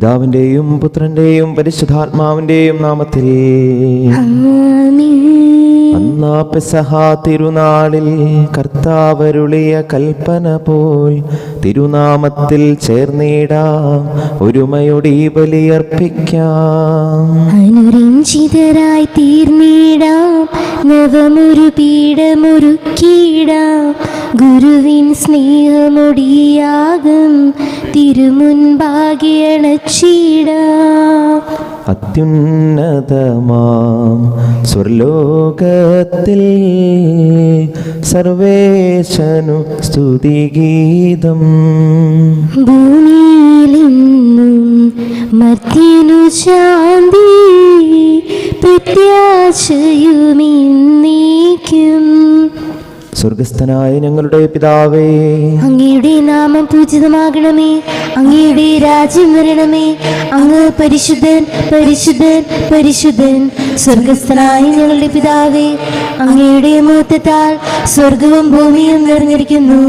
പിതാവിന്റെയും പുത്രന്റെയും പരിശുദ്ധാത്മാവിന്റെയും നാമത്തിൽ അന്നാ പെസഹ തിരുനാളിൽ കർത്താവരുളിയ കൽപ്പന പോൽ തിരുനാമത്തിൽ ചേർന്നിടാം, ഒരുമയോടെ ബലിയർപ്പിക്കാം. അനുരഞ്ജിതരായി തീർന്നിടാം, നവമൊരു പീഠമൊരുക്കിടാം. ഗുരുവിൻ സ്നേഹമൊടിയാകും തിരുമുൻപാകെ അണച്ചിടാം. അത്യുന്നതമാം സ്വർലോകത്തിൽ സർവേശനു സ്തുതിഗീതം. ഭൂമിയിലെന്നും മർത്യനു ശാന്തി, പ്രത്യാശയുമെന്നേക്കും. സ്വർഗസ്ഥനായ ഞങ്ങളുടെ പിതാവേ, അങ്ങയുടെ നാമം പൂജിതമാകണമേ. അങ്ങയുടെ രാജ്യം വരണമേ. അങ്ങ് പരിശുദ്ധൻ പരിശുദ്ധൻ പരിശുദ്ധൻ. സ്വർഗസ്ഥനായ ഞങ്ങളുടെ പിതാവേ, അങ്ങയുടെ മഹത്വത്താൽ സ്വർഗവും ഭൂമിയും നിറഞ്ഞിരിക്കുന്നു.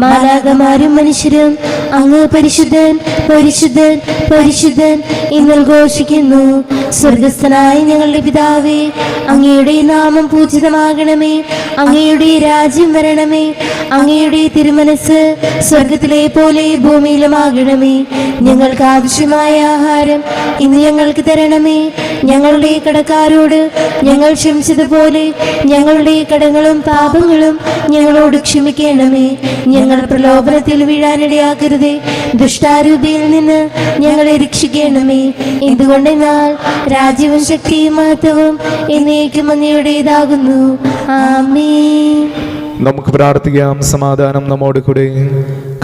മാലാഖമാരും മനുഷ്യരും അങ്ങ് പരിശുദ്ധൻ പരിശുദ്ധൻ പരിശുദ്ധൻ എന്ന് ഘോഷിക്കുന്നു. സ്വർഗസ്ഥനായ ഞങ്ങളുടെ പിതാവേ, അങ്ങയുടെ നാമം പൂജിതമാകണമേ. അങ്ങയുടെ രാജ്യം വരണമേ. അങ്ങയുടെ തിരുമനസ് സ്വർഗത്തിലെ പോലെ ഭൂമിയിലുമാകണമേ. ഞങ്ങൾക്ക് ആവശ്യമായ ആഹാരം ഇന്ന് ഞങ്ങൾക്ക് തരണമേ. ഞങ്ങളുടെ കടക്കാരോട് ഞങ്ങൾ ക്ഷമിച്ചതുപോലെ ഞങ്ങളുടെ കടങ്ങളും പാപങ്ങളും ഞങ്ങളോട് ക്ഷമിക്കണമേ. ഞങ്ങൾ പ്രലോഭനത്തിൽ വീഴാനിടയാക്കരുതേ, ദുഷ്ടാരൂപിയിൽ നിന്ന് ഞങ്ങളെ രക്ഷിക്കണമേ. എന്തുകൊണ്ടെന്നാൽ രാജ്യവും ശക്തിയും മഹത്വവും എന്നേക്കും അങ്ങയുടേതാകുന്നു. ആമേൻ. നമുക്ക് പ്രാർത്ഥിക്കാം. സമാധാനം നമ്മോട് കൂടെ.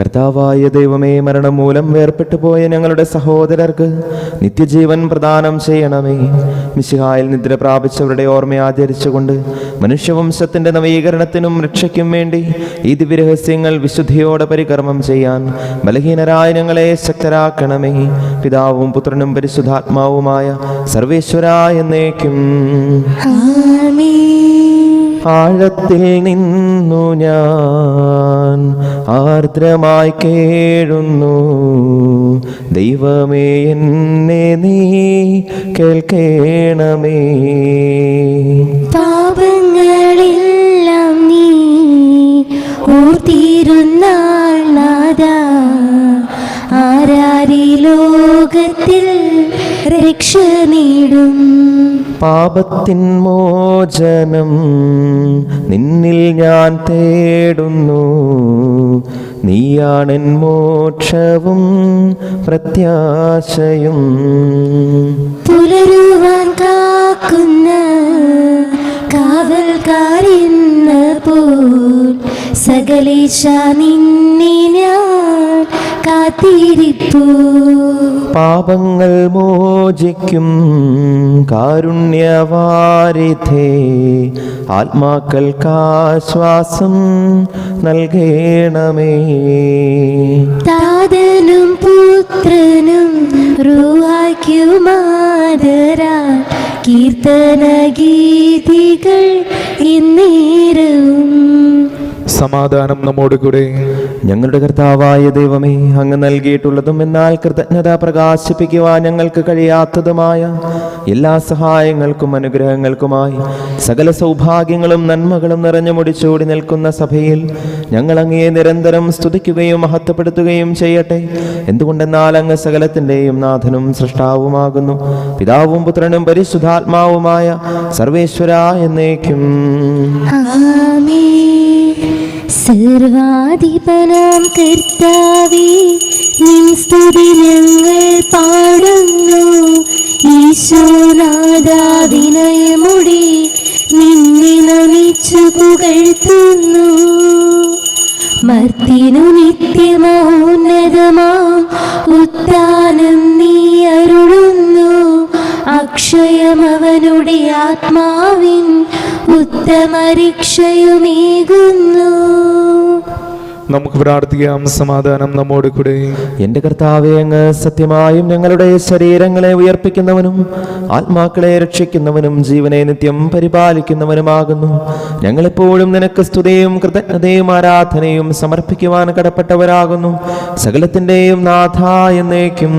കർത്താവായ ദൈവമേ, മരണം മൂലം വേർപെട്ടു പോയ ഞങ്ങളുടെ സഹോദരർക്ക് നിത്യജീവൻ പ്രദാനം ചെയ്യണമേ. മിശിഹായിൽ നിദ്ര പ്രാപിച്ചവരുടെ ഓർമ്മ ആചരിച്ചുകൊണ്ട് മനുഷ്യവംശത്തിന്റെ നവീകരണത്തിനും രക്ഷയ്ക്കും വേണ്ടി ഈ ദിവ്യരഹസ്യങ്ങൾ വിശുദ്ധിയോടെ പരികർമ്മം ചെയ്യാൻ ബലഹീനരായ ഞങ്ങളെ ശക്തരാക്കണമേ. പിതാവും പുത്രനും പരിശുദ്ധാത്മാവുമായ സർവേശ്വരാ എന്നേക്കും. ആഴത്തിൽ നിന്നു ഞാൻ ആർദ്രമായി കേഴുന്നു, ദൈവമേ എന്നെ നീ കേൾക്കേണമേ. പാപങ്ങളെല്ലാം നീ ഓർത്തിരുന്നാൾ നാഥാ, ആരാരി ലോകത്തിൽ രക്ഷ നേടും. പാപത്തിൻ മോചനം നിന്നിൽ ഞാൻ തേടുന്നു, നീയാണെൻ മോക്ഷവും പ്രത്യാശയും. പുലരുവാൻ കാക്കുന്ന കാവൽക്കാരെന്ന പോൽ സകലേശ നിന്നെ ഞാൻ കാത്തിരിപ്പു. പാപങ്ങൾ മോചിക്കും കാരുണ്യവാരിധേ, ആത്മാക്കൾക്കാശ്വാസം നൽകണമേ. താതനും പുത്രനും റൂഹായ്ക്കുമാദരാ കീർത്തന ഗീതികൾ എന്നേരവും. സമാധാനം നമ്മോട് കൂടെ. ഞങ്ങളുടെ കർത്താവായ ദൈവമേ, അങ്ങ് നൽകിയിട്ടുള്ളതും എന്നാൽ കൃതജ്ഞത പ്രകാശിപ്പിക്കുവാൻ ഞങ്ങൾക്ക് കഴിയാത്തതുമായ എല്ലാ സഹായങ്ങൾക്കും അനുഗ്രഹങ്ങൾക്കുമായി സകല സൗഭാഗ്യങ്ങളും നന്മകളും നിറഞ്ഞു മുടിച്ചൂടി നിൽക്കുന്ന സഭയിൽ ഞങ്ങൾ അങ്ങയെ നിരന്തരം സ്തുതിക്കുകയും മഹത്വപ്പെടുത്തുകയും ചെയ്യട്ടെ. എന്തുകൊണ്ടെന്നാൽ അങ്ങ് സകലത്തിൻ്റെയും നാഥനും സൃഷ്ടാവുമാകുന്നു. പിതാവും പുത്രനും പരിശുദ്ധാത്മാവുമായ സർവേശ്വരാ എന്നേക്കും. സർവാധിപനാം കർത്താവേ, നിൻ സ്തുതി ഞങ്ങൾ പാടുന്നു. ഈശോനാഥാ, വിനയമോടെ നിന്നെ നമിച്ചു പുകഴ്ത്തുന്നു. മർത്യനു നിത്യമോന്നതമാം ഉത്ഥാനം നീ അരുളുന്നു. അക്ഷയമവനുടെ ആത്മാവിൻ ഉത്തമരക്ഷയുമേകുന്നു. നമുക്ക് പ്രാർത്ഥിക്കാം. സമാധാനം നമ്മോട് കൂടെ. എന്റെ കർത്താവേ, അങ്ങ് സത്യമായും ഞങ്ങളുടെ ശരീരങ്ങളെ ഉയർപ്പിക്കുന്നവനും ആത്മാക്കളെ രക്ഷിക്കുന്നവനും ജീവനെ നിത്യം പരിപാലിക്കുന്നവനുമാകുന്നു. ഞങ്ങളെപ്പോഴും നിനക്ക് സ്തുതിയും കൃതജ്ഞതയും ആരാധനയും സമർപ്പിക്കുവാൻ കടപ്പെട്ടവരാകുന്നു. സകലത്തിന്റെയും നാഥ എന്നേക്കും.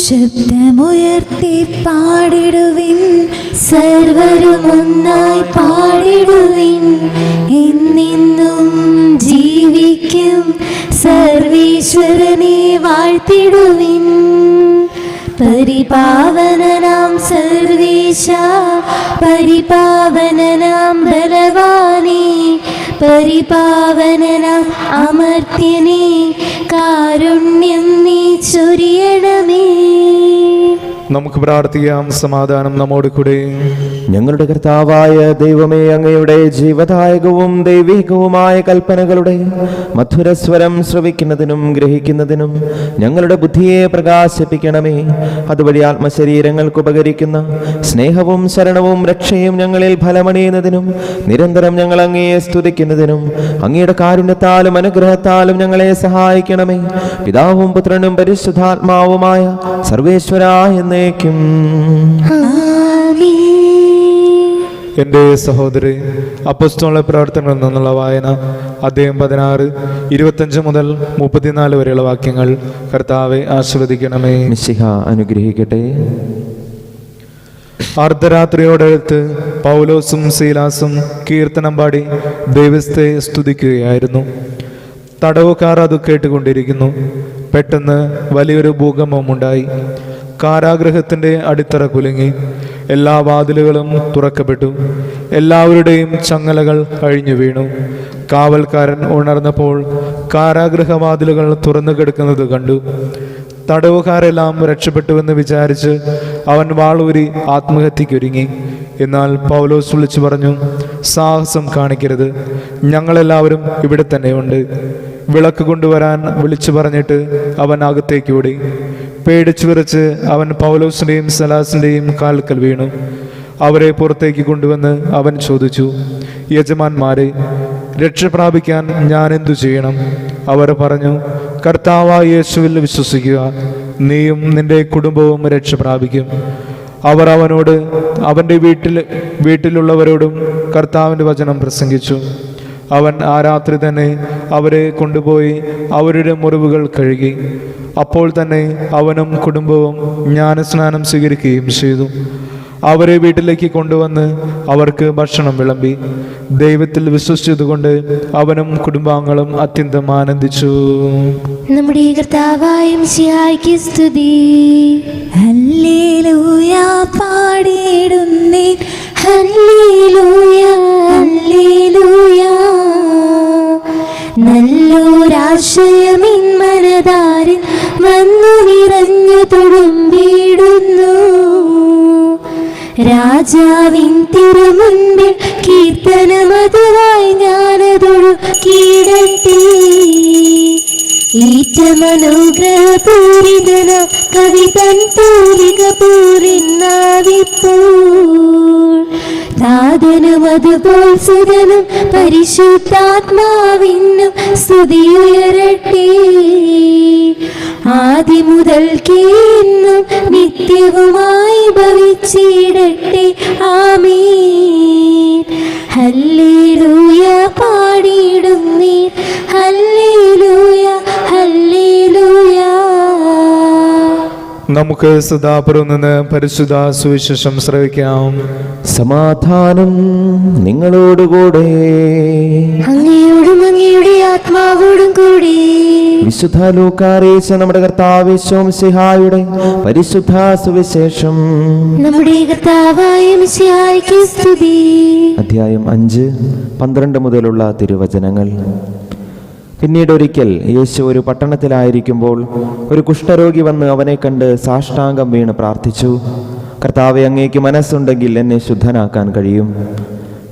ശബ്ദമുയർത്തി പാടിടുവിൻ, സർവരും ഒന്നായി പാടിടുവിൻ. എന്നെന്നും ജീവിക്കും സർവീശ്വരനെ വാഴ്ത്തിടുവിൻ. പരിപാവനനാം സർവേശ, പരിപാവനനാം ബലവാനേ, പരിപാവനനാം അമർത്യനേ, കാരുണ്യം നീ ചൊരിയണമേ. നമുക്ക് പ്രാർത്ഥിക്കാം. സമാധാനം നമ്മോട് കൂടെ. ഞങ്ങളുടെ കർത്താവായ ദൈവമേ, അങ്ങയുടെ ജീവദായകവും ദൈവികവുമായ കൽപ്പനകളുടെ മധുരസ്വരം ശ്രവിക്കുന്നതിനും ഗ്രഹിക്കുന്നതിനും ഞങ്ങളുടെ ബുദ്ധിയെ പ്രകാശിപ്പിക്കണമേ. അതുവഴി ആത്മശരീരങ്ങൾക്ക് ഉപകരിക്കുന്ന സ്നേഹവും ശരണവും രക്ഷയും ഞങ്ങളിൽ ഫലമണിയുന്നതിനും നിരന്തരം ഞങ്ങൾ അങ്ങയെ സ്തുതിക്കുന്നതിനും അങ്ങയുടെ കാരുണ്യത്താലും അനുഗ്രഹത്താലും ഞങ്ങളെ സഹായിക്കണമേ. പിതാവും പുത്രനും പരിശുദ്ധാത്മാവുമായ സർവേശ്വരാ എന്നേക്കും. എൻ്റെ സഹോദരി, അപ്പോസ്തല പ്രവർത്തനങ്ങളിൽ നിന്നുള്ള വായന അധ്യായം 16, 25 മുതൽ 34 വരെയുള്ള വാക്യങ്ങൾ. കർത്താവെ ആശീർവദിക്കണമേ. മിശിഹ അനുഗ്രഹിക്കട്ടെ. അർദ്ധരാത്രിയോടടുത്ത് പൗലോസും സീലാസും കീർത്തനം പാടി ദൈവത്തെ സ്തുതിക്കുകയായിരുന്നു. തടവുകാർ അത് കേട്ടുകൊണ്ടിരിക്കുന്നു. പെട്ടെന്ന് വലിയൊരു ഭൂകമ്പമുണ്ടായി. കാരാഗൃഹത്തിൻ്റെ അടിത്തറ കുലുങ്ങി. എല്ലാ വാതിലുകളും തുറക്കപ്പെട്ടു. എല്ലാവരുടെയും ചങ്ങലകൾ അഴിഞ്ഞു വീണു. കാവൽക്കാരൻ ഉണർന്നപ്പോൾ കാരാഗൃഹവാതിലുകൾ തുറന്നു കിടക്കുന്നത് കണ്ടു. തടവുകാരെല്ലാം രക്ഷപ്പെട്ടുവെന്ന് വിചാരിച്ച് അവൻ വാളൂരി ആത്മഹത്യക്കൊരുങ്ങി. എന്നാൽ പൗലോസ് വിളിച്ചു പറഞ്ഞു, സാഹസം കാണിക്കരുത്, ഞങ്ങളെല്ലാവരും ഇവിടെ തന്നെയുണ്ട്. വിളക്ക് കൊണ്ടുവരാൻ വിളിച്ചു പറഞ്ഞിട്ട് അവൻ അകത്തേക്ക് ഓടി. പേടിച്ചു വിറച്ച് അവൻ പൗലോസിൻ്റെയും സലാസിൻ്റെയും കാൽക്കൽ വീണു. അവരെ പുറത്തേക്ക് കൊണ്ടുവന്ന് അവൻ ചോദിച്ചു, യജമാന്മാരെ, രക്ഷ പ്രാപിക്കാൻ ഞാൻ എന്തു ചെയ്യണം? അവർ പറഞ്ഞു, കർത്താവായ യേശുവിൽ വിശ്വസിക്കുക, നീയും നിന്റെ കുടുംബവും രക്ഷ പ്രാപിക്കും. അവർ അവനോട് അവൻ്റെ വീട്ടിലുള്ളവരോടും കർത്താവിൻ്റെ വചനം പ്രസംഗിച്ചു. അവൻ ആ രാത്രി തന്നെ അവരെ കൊണ്ടുപോയി അവരുടെ മുറിവുകൾ കഴുകി. അപ്പോൾ തന്നെ അവനും കുടുംബവും ജ്ഞാനസ്നാനം സ്വീകരിക്കുകയും ചെയ്തു. അവരെ വീട്ടിലേക്ക് കൊണ്ടുവന്ന് അവർക്ക് ഭക്ഷണം വിളമ്പി. ദൈവത്തിൽ വിശ്വസിച്ചതുകൊണ്ട് അവനും കുടുംബാംഗങ്ങളും അത്യന്തം ആനന്ദിച്ചു. നമ്മുടെ കർത്താവായ മിശിഹായ്ക്ക് സ്തുതി. ഹല്ലേലൂയ പാടിടുന്നേ, ഹല്ലേലൂയ ഹല്ലേലൂയ. നല്ലൊരാശയമിൻ മനതാരിൽ വന്നു നിറഞ്ഞു തുളുമ്പിടുന്നു. രാജാവിൻ തിരുമുൻപിൽ കീർത്തനമതുവായി ഞാനതൊഴുക്കിയിടട്ടെ. ഈറ്റമനുഗ്രഹപൂരിതന കവി തൻ പൂരിക പൂരിന്നാവിപ്പോൾ. താതനും അതുപോൽ സുതനും പരിശുദ്ധാത്മാവിനും സ്തുതിയുയരട്ടെ. ആദി മുതൽക്കേന്നും നിത്യവുമായി ഭവിച്ചിടട്ടെ. ആമേൻ. ഹല്ലേലൂയ പാടിടുന്നേ, ഹല്ലേലൂയ ഹല്ലേലൂയ. നമുക്ക് സദാപുരം നിന്ന് പരിശുദ്ധ സുവിശേഷം ശ്രവിക്കാം. സമാധാനം നിങ്ങളോടുകൂടെ. അങ്ങയോടും അങ്ങയുടെ ആത്മാവോടും കൂടി. വിശുദ്ധ ലൂക്കാ അറിയിച്ച നമ്മുടെ കർത്താവ് യേശു മിശിഹായുടെ പരിശുദ്ധ സുവിശേഷം. നമ്മുടെ കർത്താവായ മിശിഹായ്ക്ക് സ്തുതി. അധ്യായം 5, 12 മുതലുള്ള തിരുവചനങ്ങൾ. പിന്നീട് ഒരിക്കൽ യേശു ഒരു പട്ടണത്തിലായിരിക്കുമ്പോൾ ഒരു കുഷ്ഠരോഗി വന്ന് അവനെ കണ്ട് സാഷ്ടാംഗം വീണ് പ്രാർത്ഥിച്ചു, കർത്താവെ, അങ്ങേക്ക് മനസ്സുണ്ടെങ്കിൽ എന്നെ ശുദ്ധനാക്കാൻ കഴിയും.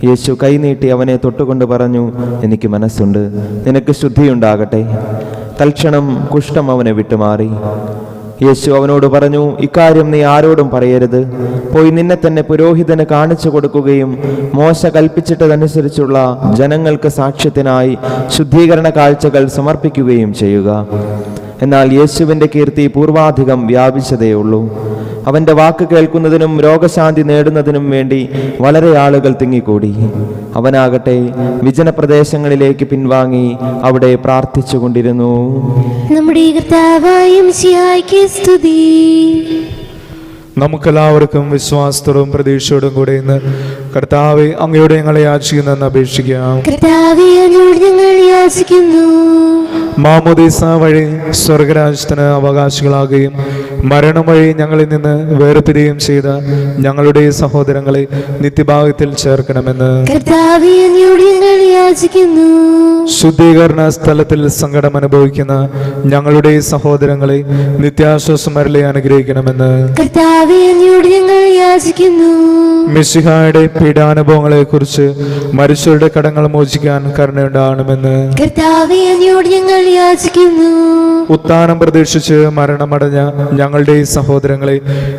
യേശു കൈനീട്ടി അവനെ തൊട്ടുകൊണ്ട് പറഞ്ഞു, എനിക്ക് മനസ്സുണ്ട്, നിനക്ക് ശുദ്ധിയുണ്ടാകട്ടെ. തൽക്ഷണം കുഷ്ഠം അവനെ വിട്ടുമാറി. യേശു അവനോട് പറഞ്ഞു, ഇക്കാര്യം നീ ആരോടും പറയരുത്. പോയി നിന്നെ തന്നെ പുരോഹിതന് കാണിച്ചു കൊടുക്കുകയും മോശ കൽപ്പിച്ചിട്ടതനുസരിച്ചുള്ള ജനങ്ങൾക്ക് സാക്ഷ്യത്തിനായി ശുദ്ധീകരണ കാഴ്ചകൾ സമർപ്പിക്കുകയും ചെയ്യുക. എന്നാൽ യേശുവിൻ്റെ കീർത്തി പൂർവാധികം വ്യാപിച്ചതേയുള്ളൂ. അവൻ്റെ വാക്ക് കേൾക്കുന്നതിനും രോഗശാന്തി നേടുന്നതിനും വേണ്ടി വളരെ ആളുകൾ തിങ്ങിക്കൂടി. അവനാകട്ടെ വിജനപ്രദേശങ്ങളിലേക്ക് പിൻവാങ്ങി അവിടെ പ്രാർത്ഥിച്ചുകൊണ്ടിരുന്നു. നമ്മുടെ കർത്താവായ മിശിഹായ്ക്ക് സ്തുതി. നമുക്കെല്ലാവർക്കും വിശ്വാസത്തോടും പ്രതീക്ഷയോടും കൂടെ ഇന്ന് കർത്താവെ അങ്ങയോട് ഞങ്ങളെ യാചിക്കുന്നെന്ന് അപേക്ഷിക്കാം. കർത്താവേ, അങ്ങയോട് ഞങ്ങൾ യാചിക്കുന്നു. മാമോദീസ വഴി സ്വർഗരാജ്യത്തിന് അവകാശികളാകുകയും മരണം വഴി ഞങ്ങളിൽ നിന്ന് വേർപിരിയുകയും ചെയ്ത ഞങ്ങളുടെ സഹോദരങ്ങളെ നിത്യഭാഗത്തിൽ ചേർക്കണമെന്ന് കർത്താവേ, അങ്ങയോട് ഞങ്ങൾ യാചിക്കുന്നു. ശുദ്ധീകരണ സ്ഥലത്തിൽ സങ്കടം അനുഭവിക്കുന്ന ഞങ്ങളുടെ സഹോദരങ്ങളെ നിത്യാശ്വാസം അരുളി അനുഗ്രഹിക്കണമെന്ന് കർത്താവേ, അങ്ങയോട് ഞങ്ങൾ യാചിക്കുന്നു. മിശിഹായുടെ പീഡാനുഭവങ്ങളെ കുറിച്ച് മരിച്ചവരുടെ കടങ്ങൾ മോചിക്കാൻ കരുണയുണ്ടാകണമെന്ന് കർത്താവേ, അങ്ങയോട് ഞങ്ങൾ യാചിക്കുന്നു. ഉത്ഥാനം പ്രതീക്ഷിച്ച് മരണമടഞ്ഞ ഞങ്ങളുടെ സഹോദരങ്ങളെ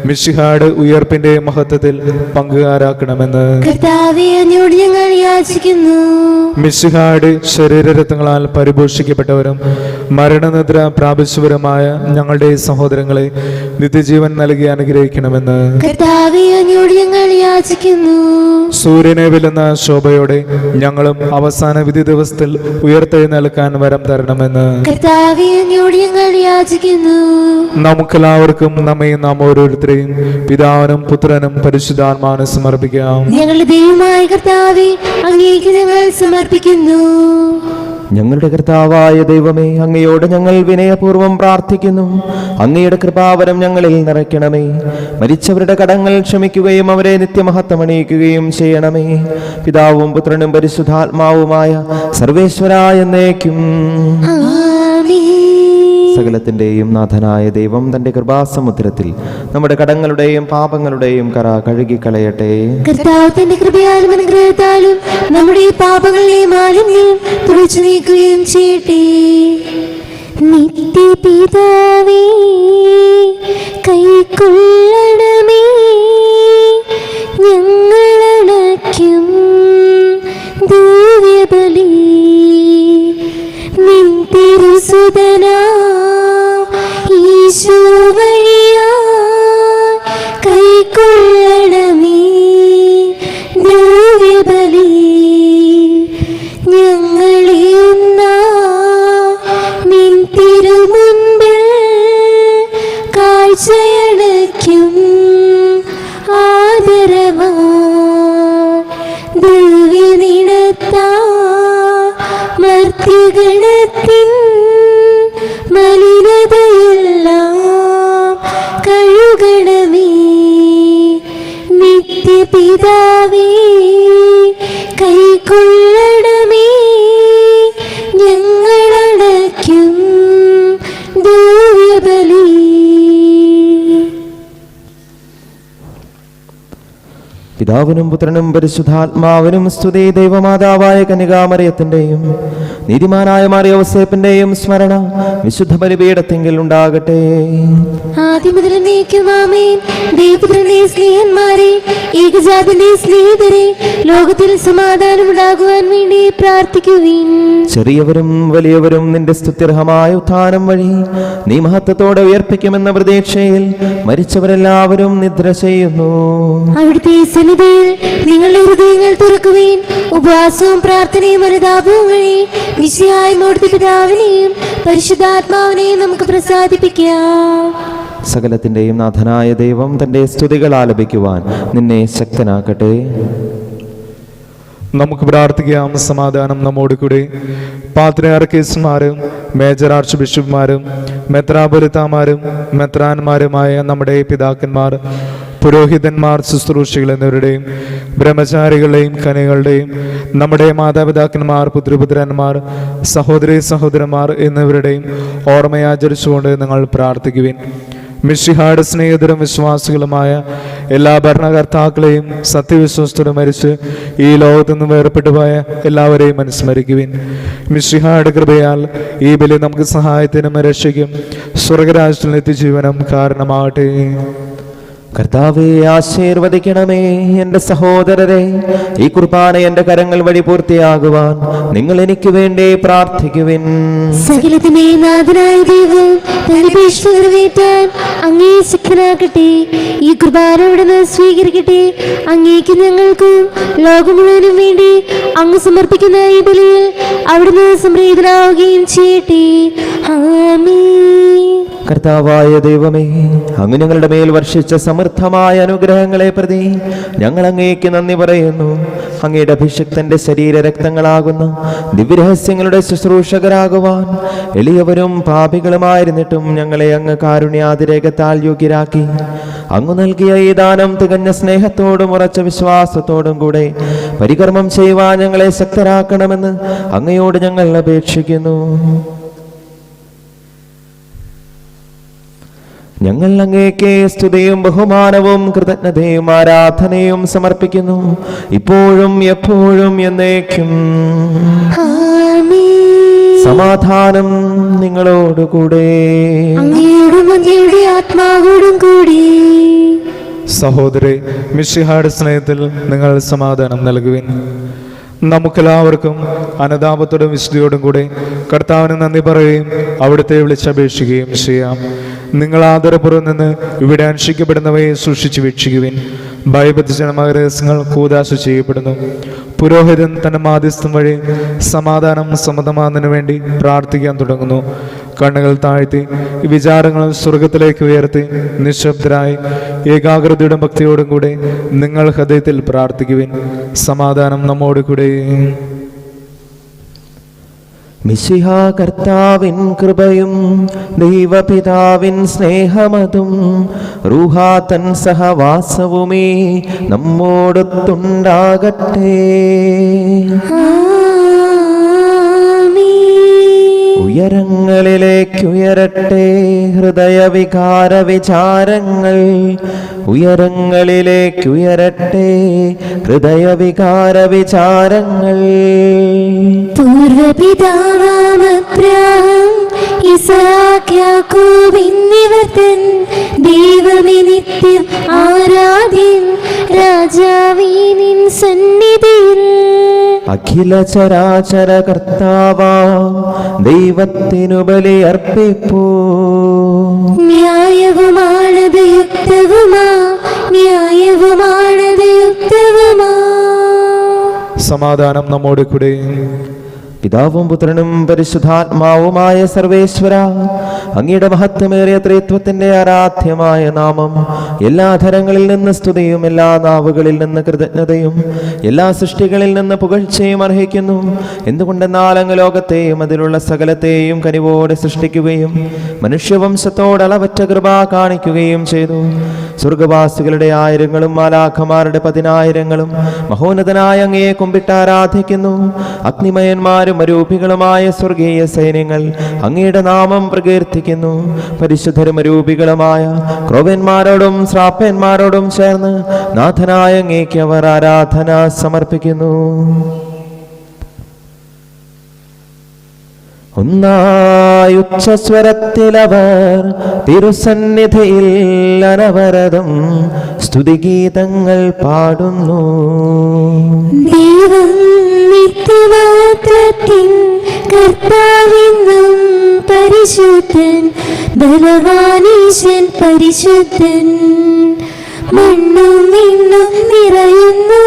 മിശിഹായുടെ ഉയർപ്പിന്റെ മഹത്വത്തിൽ പങ്കുകാരാക്കണമെന്ന് കർത്താവേ, അങ്ങയോട് ഞങ്ങൾ യാചിക്കുന്നു. മിശിഹായുടെ ശരീരരത്നങ്ങളാൽ പരിപോഷിക്കപ്പെട്ടവരും മരണനിദ്ര പ്രാപിച്ചവരുമായ ഞങ്ങളുടെ സഹോദരങ്ങളെ നിത്യജീവൻ നൽകി അനുഗ്രഹിക്കണമെന്ന് കർത്താവേ, അങ്ങയോട് ഞങ്ങൾ യാചിക്കുന്നു. സൂര്യനെ വെല്ലുന്ന ശോഭയോടെ ഞങ്ങളും അവസാന വിധി ദിവസത്തിൽ ഉയർത്തെഴുന്നേൽക്കാൻ വരം തരണമെന്ന് കർത്താവേ, അങ്ങയോട് ഞങ്ങൾ യാചിക്കുന്നു. നമുക്കെല്ലാവർക്കും നമ്മയും നാം ഓരോരുത്തരെയും പിതാവിനും പുത്രനും പരിശുദ്ധാത്മാവിനും സമർപ്പിക്കാം. ഞങ്ങളുടെ ദൈവമായ കർത്താവേ, അങ്ങേക്ക് ഞങ്ങൾ സമർപ്പിക്കുന്നു. ഞങ്ങളുടെ കർത്താവായ ദൈവമേ, അങ്ങയോട് ഞങ്ങൾ വിനയപൂർവ്വം പ്രാർത്ഥിക്കുന്നു. അങ്ങയുടെ കൃപാവരം ഞങ്ങളിൽ നിറയ്ക്കണമേ. മരിച്ചവരുടെ കടങ്ങൾ ക്ഷമിക്കുകയും അവരെ നിത്യമഹത്വം അണിയിക്കുകയും ചെയ്യണമേ. പിതാവും പുത്രനും പരിശുദ്ധാത്മാവുമായ സർവേശ്വരായ എന്നേക്കും സകലത്തിൻ്റെയും നാഥനായ ദൈവം തൻ്റെ കൃപാസമുദ്രത്തിൽ നമ്മുടെ കടങ്ങളുടെയും പാപങ്ങളുടെയും കറ കഴുകിക്കളയട്ടെ. കർത്താവ് തന്റെ കൃപയാലും അനുഗ്രഹത്താലും നമ്മുടെ പാപങ്ങളെ മാലിന്യം തുടച്ചു നീക്കുകയും ചെയ്യട്ടെ. നിത്യപിതാവേ, കൈക്കൊള്ളണമേ ഞങ്ങളടയ്ക്കും ദിവ്യബലി. നിൻ തിരുസുതനാ ഈശോ വഴിയാ കൈക്കൊള്ളണമേ ദിവ്യബലി. ഞങ്ങളെ ഒന്നാ നിൻ തിരുമുൻപിൽ കാഴ്ചയടയ്ക്കും ആദരവാ. ദിവ്യനിണത്താ മർത്യഗണത്തിൻ മലിനതയെല്ലാം കഴുകണമേ. നിത്യപിതാവേ, കൈക്കൊള്ളണമേ ഞങ്ങളടയ്ക്കും ദിവ്യബലി. പിതാവിനും പുത്രനും പരിശുദ്ധാത്മാവിനും സ്തുതി. ദൈവമാതാവായ കന്യകാമറിയത്തിൻ്റെയും നീതിമാനായ മറിയൗസേപ്പിൻ്റെയും സ്മരണ വിശുദ്ധ ബലിപീഠത്തിങ്കിൽ ഉണ്ടാകട്ടെ. ആദ്യം മുതൽ എന്നേക്കും ആമേൻ. ദൈവപുത്രന്റെ സ്നേഹന്മാരെ, ഏകജാതന്റെ സ്നേഹിതരെ, ലോകത്തിൽ സമാധാനം ഉണ്ടാകുവാൻ വേണ്ടി പ്രാർത്ഥിക്കുവിൻ. ചെറിയവരും വലിയവരും നിന്റെ സ്തുത്യർഹമായ ഉത്ഥാനം വഴി നീ മഹത്വത്തോടെ ഉയർപ്പിക്കുമെന്ന പ്രതീക്ഷയിൽ മരിച്ചവരെല്ലാവരും നിദ്ര ചെയ്യുന്നു. അവിടുത്തെ സന്നിധിയിൽ നിങ്ങളുടെ ഹൃദയങ്ങൾ തുറക്കുവിൻ. ഉപവാസവും പ്രാർത്ഥനയും അനുതാപവും വഴി മിശിഹായ മൂർത്തി പിതാവിനെയും പരിശുദ്ധാത്മാവിനെയും നമുക്ക് പ്രസാദിപ്പിക്കാം. സകലത്തിൻ്റെയും നാഥനായ ദൈവം തൻ്റെ സ്തുതികൾ ആലപിക്കുവാൻ നിന്നെ ശക്തനാക്കട്ടെ. നമുക്ക് പ്രാർത്ഥിക്കാം. സമാധാനം നമ്മോട് കൂടെ. പാത്രിയാർക്കീസുമാരും മേജർ ആർച്ച് ബിഷപ്പുമാരും മെത്രാപൊലിത്താമാരും മെത്രാന്മാരുമായ നമ്മുടെ പിതാക്കന്മാർ, പുരോഹിതന്മാർ, ശുശ്രൂഷികൾ എന്നിവരുടെയും ബ്രഹ്മചാരികളുടെയും കനികളുടെയും നമ്മുടെ മാതാപിതാക്കന്മാർ, പുത്രപുത്രന്മാർ, സഹോദരി സഹോദരന്മാർ എന്നിവരുടെയും ഓർമ്മയാചരിച്ചുകൊണ്ട് നിങ്ങൾ പ്രാർത്ഥിക്കുവിൻ. മിശിഹായുടെ സ്നേഹിതരും വിശ്വാസികളുമായ എല്ലാ ഭരണകർത്താക്കളെയും സത്യവിശ്വസ്തരും മരിച്ച് ഈ ലോകത്തു നിന്ന് വേർപെട്ടുപോയ എല്ലാവരെയും അനുസ്മരിക്കുവിൻ. മിശിഹായുടെ കൃപയാൽ ഈ ബലി നമുക്ക് സഹായത്തിനും രക്ഷയ്ക്കും സ്വർഗരാജ്യത്തിൽ നിത്യജീവനം കാരണമാകട്ടെ. കർത്താവേ, ആശീർവദിക്കണമേ. എൻ്റെ സഹോദരരെ, ഈ കുർബാന എൻ്റെ കരങ്ങൾ വഴി പൂർത്തിയാകുവാൻ നിങ്ങൾ എനിക്ക് വേണ്ടി പ്രാർത്ഥിക്കുവിൻ. സകലത്തിനെ നാഥനായ ദൈവം നിറവേറ്റാൻ അങ്ങേ ശക്തനാക്കട്ടെ. ഈ കുർബാന അവിടുന്ന് സ്വീകരിക്കട്ടെ. അങ്ങേക്ക് ഞങ്ങൾക്കും ലോകം മുഴുവനും വേണ്ടി അങ്ങ് സമർപ്പിക്കുന്ന ഈ ബലിയിൽ അവിടുന്ന് സംപ്രീതനാവുകയും ചെയ്യട്ടെ. ആമേൻ. കർത്താവായ ദൈവമേ, അങ്ങ് ഞങ്ങളുടെ മേൽ വർഷിച്ച സമൃദ്ധമായ അനുഗ്രഹങ്ങളെ പ്രതി ഞങ്ങൾ അങ്ങേക്ക് നന്ദി പറയുന്നു. അങ്ങയുടെ അഭിഷിക്തന്റെ ശരീര രക്തങ്ങളാകുന്ന ദിവ്യരഹസ്യങ്ങളുടെ ശുശ്രൂഷകരാകുവാൻ എളിയവരും പാപികളുമായിരുന്നിട്ടും ഞങ്ങളെ അങ്ങ് കാരുണ്യാതിരേകത്താൽ യോഗ്യരാക്കി. അങ്ങ് നൽകിയ ഈ ദാനം തികഞ്ഞ സ്നേഹത്തോടും ഉറച്ച വിശ്വാസത്തോടും കൂടെ പരികർമ്മം ചെയ്യുവാൻ ഞങ്ങളെ ശക്തരാക്കണമെന്ന് അങ്ങയോട് ഞങ്ങൾ അപേക്ഷിക്കുന്നു. ഞങ്ങൾ അങ്ങേക്ക് സ്തുതിയും ബഹുമാനവും കൃതജ്ഞതയും ആരാധനയും സമർപ്പിക്കുന്നു, ഇപ്പോഴും എപ്പോഴും എന്നേക്കും. സമാധാനം നിങ്ങളോടുകൂടെ. ആത്മാവോടും കൂടി. സഹോദരേ, മിശിഹായുടെ സ്നേഹത്തിൽ നിങ്ങൾ സമാധാനം നൽകുവിൻ. നമുക്കെല്ലാവർക്കും അനുതാപത്തോടും വിശുദ്ധിയോടും കൂടെ കർത്താവിന് നന്ദി പറയുകയും അവിടുത്തെ വിളിച്ചപേക്ഷിക്കുകയും ചെയ്യാം. നിങ്ങൾ ആദരപൂർവ്വം നിന്ന് ഇവിടെ അനുഷ്ഠിക്കപ്പെടുന്നവയെ സൂക്ഷിച്ചു വീക്ഷിക്കുവിൻ. ഭയബദ്ധജനമായ രഹസ്യങ്ങൾ കൂദാശ ചെയ്യപ്പെടുന്നു. പുരോഹിതൻ തന്റെ മാധ്യസ്ഥം വഴി സമാധാനം സമ്മതമാകുന്നതിനു വേണ്ടി പ്രാർത്ഥിക്കാൻ തുടങ്ങുന്നു. കണ്ണുകൾ താഴ്ത്തി വിചാരങ്ങൾ സ്വർഗത്തിലേക്ക് ഉയർത്തി നിശബ്ദരായി ഏകാഗ്രതയുടെ ഭക്തിയോടും കൂടെ നിങ്ങൾ ഹൃദയത്തിൽ പ്രാർത്ഥിക്കുവിൻ. സമാധാനം നമ്മോട് കൂടെ. മിശിഹാ കർത്താവിൻ കൃപയും ദൈവപിതാവിൻ സ്നേഹമതും റൂഹാതൻ സഹവാസവുമേ നമ്മോടൊത്തുണ്ടാകട്ടെ. ഉയരങ്ങളിലേക്കുയരട്ടെ ഹൃദയവികാര വിചാരങ്ങൾ, ഉയരങ്ങളിലേക്കുയരട്ടെ ഹൃദയവികാര വിചാരങ്ങൾ. പൂർവപിതാവാം അബ്രാഹാം, ഇസ്ഹാക്ക്, യാക്കോബ് എന്നിവർ തൻ ദൈവമേ നിത്യം ആരാധ്യൻ രാജാവേ നിൻ സന്നിധിയിൽ. അഖില ചരാചര കർത്താവാം ദൈവത്തിനു ബലിയർപ്പിപ്പൂ. ന്യായവുമാണത് യുക്തവുമാ, ന്യായവുമാണത് യുക്തവുമാ. സമാധാനം നമ്മോട് കൂടെ. പിതാവും പുത്രനും പരിശുദ്ധാത്മാവുമായ സർവേശ്വര, അങ്ങയുടെ മഹത്വമേറിയ ത്രിത്വത്തിന്റെ ആരാധ്യമായ നാമം എല്ലാ ധരങ്ങളിൽ നിന്ന് സ്തുതിയും എല്ലാ നാവുകളിൽ നിന്ന് കൃതജ്ഞതയും എല്ലാ സൃഷ്ടികളിൽ നിന്ന് പുകഴ്ചയും അർഹിക്കുന്നു. എന്തുകൊണ്ടെന്നാൽ അങ്ങ് ലോകത്തെയും അതിലുള്ള സകലത്തെയും കനിവോടെ സൃഷ്ടിക്കുകയും മനുഷ്യവംശത്തോട് അളവറ്റ കൃപ കാണിക്കുകയും ചെയ്തു. സ്വർഗവാസികളുടെ ആയിരങ്ങളും മാലാഖമാരുടെ 10,000ങ്ങളും മഹോന്നതനായ അങ്ങയെ കുമ്പിട്ട് ആരാധിക്കുന്നു. അഗ്നിമയന്മാരും അരൂപികളുമായ സ്വർഗീയ സൈന്യങ്ങൾ അങ്ങയുടെ നാമം പ്രകീർത്തിക്കുന്നു. പരിശുദ്ധരും അരൂപികളുമായ ക്രോവന്മാരോടും ശ്രാപ്പന്മാരോടും ചേർന്ന് നാഥനായ അങ്ങേക്ക് അവർ ആരാധന സമർപ്പിക്കുന്നു. ഒന്നായി ഉച്ചസ്വരത്തിലവർ തിരുസന്നിധിയിൽ അനവരതം സ്തുതിഗീതങ്ങൾ പാടുന്നു. ദൈവം നിത്യമാത്രത്തിൻ കർത്താവെന്നും പരിശുദ്ധൻ, ബലവാനീശൻ പരിശുദ്ധൻ. മണ്ണും വിണ്ണും നിറയുന്നു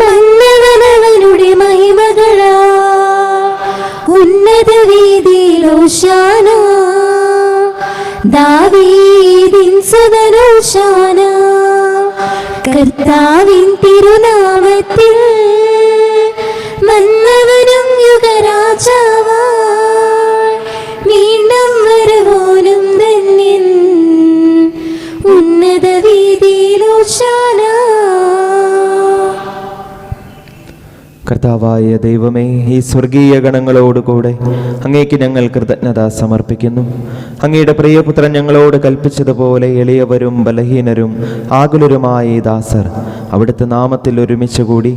മന്നവനവനുടെ മഹിമകളാ. ഉന്നത വീതിയിൽ ഹോശാന, ദാവീദിൻ സുതൻ ഹോശാന. കർത്താവിൻ തിരുനാമത്തിൽ മന്നവനും യുഗരാജാവായി വീണ്ടും വരുവോനും ധന്യൻ. ഉന്നത വീതിയിൽ ഹോശാന. കർത്താവായ ദൈവമേ, ഈ സ്വർഗീയ ഗണങ്ങളോടുകൂടെ അങ്ങേക്ക് ഞങ്ങൾ കൃതജ്ഞത സമർപ്പിക്കുന്നു. അങ്ങയുടെ പ്രിയപുത്രൻ ഞങ്ങളോട് കൽപ്പിച്ചതുപോലെ എളിയവരും ബലഹീനരും ആകുലരുമായ ഈ ദാസർ അവിടുത്തെ നാമത്തിൽ ഒരുമിച്ച് കൂടി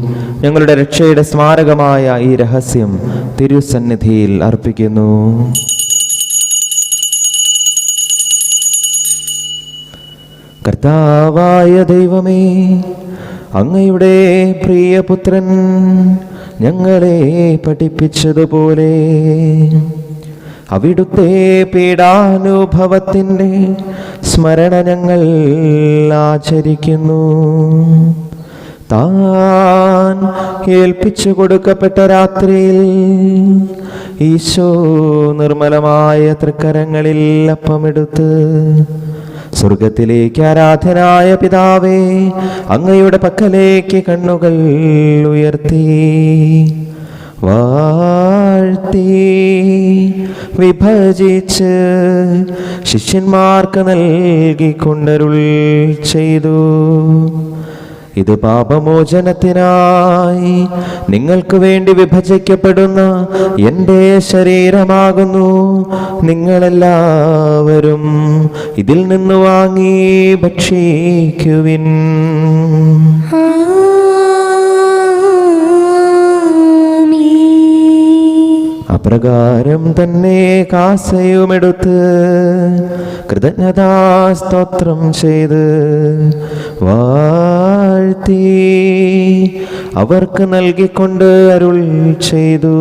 ഞങ്ങളുടെ രക്ഷയുടെ സ്മാരകമായ ഈ രഹസ്യം തിരുസന്നിധിയിൽ അർപ്പിക്കുന്നു. കർത്താവായ ദൈവമേ, അങ്ങയുടെ പ്രിയപുത്രൻ ഞങ്ങളെ പഠിപ്പിച്ചതുപോലെ അവിടുത്തെ പീഡാനുഭവത്തിൻ്റെ സ്മരണ ഞങ്ങൾ ആചരിക്കുന്നു. താൻ ഏൽപ്പിച്ചു കൊടുക്കപ്പെട്ട രാത്രിയിൽ ഈശോ നിർമ്മലമായ തൃക്കരങ്ങളിൽ അപ്പമെടുത്ത് സ്വർഗത്തിലേക്ക് ആരാധനായ പിതാവേ, അങ്ങയുടെ പക്കലേക്ക് കണ്ണുകൾ ഉയർത്തി വാഴ്ത്തി വിഭജിച്ച് ശിഷ്യന്മാർക്ക് നൽകിക്കൊണ്ടരുൾ ചെയ്തു. ഇത് പാപമോചനത്തിനായി നിങ്ങൾക്ക് വേണ്ടി വിഭജിക്കപ്പെടുന്ന എൻ്റെ ശരീരമാകുന്നു. നിങ്ങളെല്ലാവരും ഇതിൽ നിന്ന് വാങ്ങി ഭക്ഷിക്കുവിൻ. അപ്രകാരം തന്നെ കാസയുമെടുത്ത് കൃതജ്ഞതാസ്തോത്രം ചെയ്ത് വാഴ്ത്തി അവർക്ക് നൽകിക്കൊണ്ട് അരുൾ ചെയ്തു.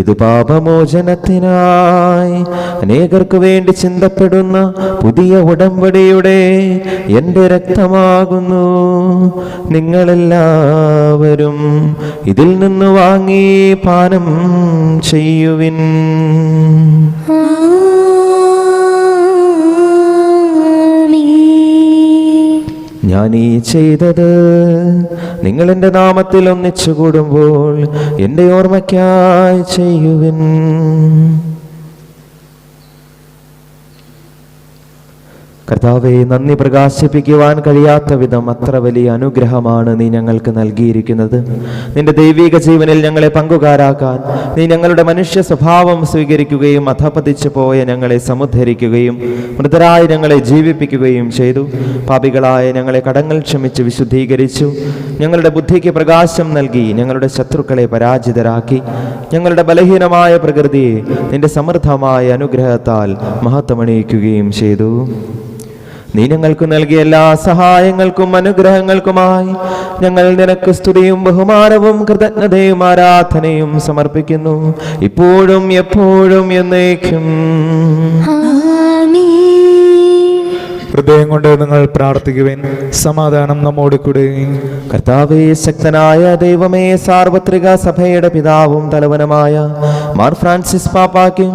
ഇത് പാപമോചനത്തിനായി അനേകർക്ക് വേണ്ടി ചിന്തപ്പെടുന്ന പുതിയ ഉടമ്പടിയുടെ എൻ്റെ രക്തമാകുന്നു. നിങ്ങളെല്ലാവരും ഇതിൽ നിന്ന് വാങ്ങി പാനം ചെയ്യുവിൻ. ഞാൻ ഈ ചെയ്തത് നിങ്ങൾ എൻ്റെ നാമത്തിൽ ഒന്നിച്ചു കൂടുമ്പോൾ എൻ്റെ ഓർമ്മയ്ക്കായി ചെയ്യുവിൻ. കർത്താവെ, നന്ദി പ്രകാശിപ്പിക്കുവാൻ കഴിയാത്ത വിധം അത്ര വലിയ അനുഗ്രഹമാണ് നീ ഞങ്ങൾക്ക് നൽകിയിരിക്കുന്നത്. നിന്റെ ദൈവിക ജീവനിൽ ഞങ്ങളെ പങ്കുകാരാക്കാൻ നീ ഞങ്ങളുടെ മനുഷ്യ സ്വഭാവം സ്വീകരിക്കുകയും അധപതിച്ചു പോയ ഞങ്ങളെ സമുദ്ധരിക്കുകയും മൃതരായി ഞങ്ങളെ ജീവിപ്പിക്കുകയും ചെയ്തു. പാപികളായ ഞങ്ങളെ കടങ്ങൾ ക്ഷമിച്ച് വിശുദ്ധീകരിച്ചു. ഞങ്ങളുടെ ബുദ്ധിക്ക് പ്രകാശം നൽകി ഞങ്ങളുടെ ശത്രുക്കളെ പരാജിതരാക്കി. ഞങ്ങളുടെ ബലഹീനമായ പ്രകൃതിയെ നിന്റെ സമൃദ്ധമായ അനുഗ്രഹത്താൽ മഹത്വമണിയിക്കുകയും ചെയ്തു. നീ ഞങ്ങൾക്ക് നൽകിയ എല്ലാ സഹായങ്ങൾക്കും അനുഗ്രഹങ്ങൾക്കുമായി ഞങ്ങൾ നിനക്ക് സ്തുതിയും ബഹുമാനവും കൃതജ്ഞതയും ആരാധനയും സമർപ്പിക്കുന്നു, ഇപ്പോഴും എപ്പോഴും എന്നേക്കും. ഹൃദയം കൊണ്ട് നിങ്ങൾ പ്രാർത്ഥിക്കുവിൻ. സമാധാനം നമ്മോട് കൂടെ. കർത്താവേ, ശക്തനായ ദൈവമേ, സാർവത്രിക സഭയുടെ പിതാവും തലവനുമായ മാർ ഫ്രാൻസിസ് പാപ്പാക്കും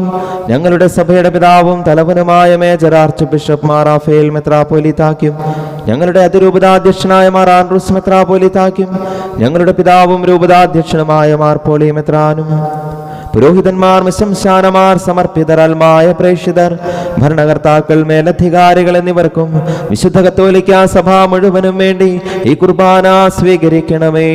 ഞങ്ങളുടെ സഭയുടെ പിതാവും തലവനുമായ major archbishop Mar Raphael മെത്രാപ്പോലീത്താക്കും ഞങ്ങളുടെ അതിരൂപതാധ്യക്ഷനായ മാർ ആൻഡ്രൂസ് മെത്രാപ്പോലീത്താക്കും ഞങ്ങളുടെ പിതാവും രൂപതാധ്യക്ഷനുമായ മാർ പോളി മെത്രാനും പുരോഹിതന്മാർ, മിശംശാനമാർ, സമർപ്പിതർ, അൽമായ പ്രേക്ഷിതർ, ഭരണകർത്താക്കൾ, മേലധികാരികൾ എന്നിവർക്കും വിശുദ്ധ കത്തോലിക്ക സഭ മുഴുവനും വേണ്ടി ഈ കുർബാന സ്വീകരിക്കണമേ.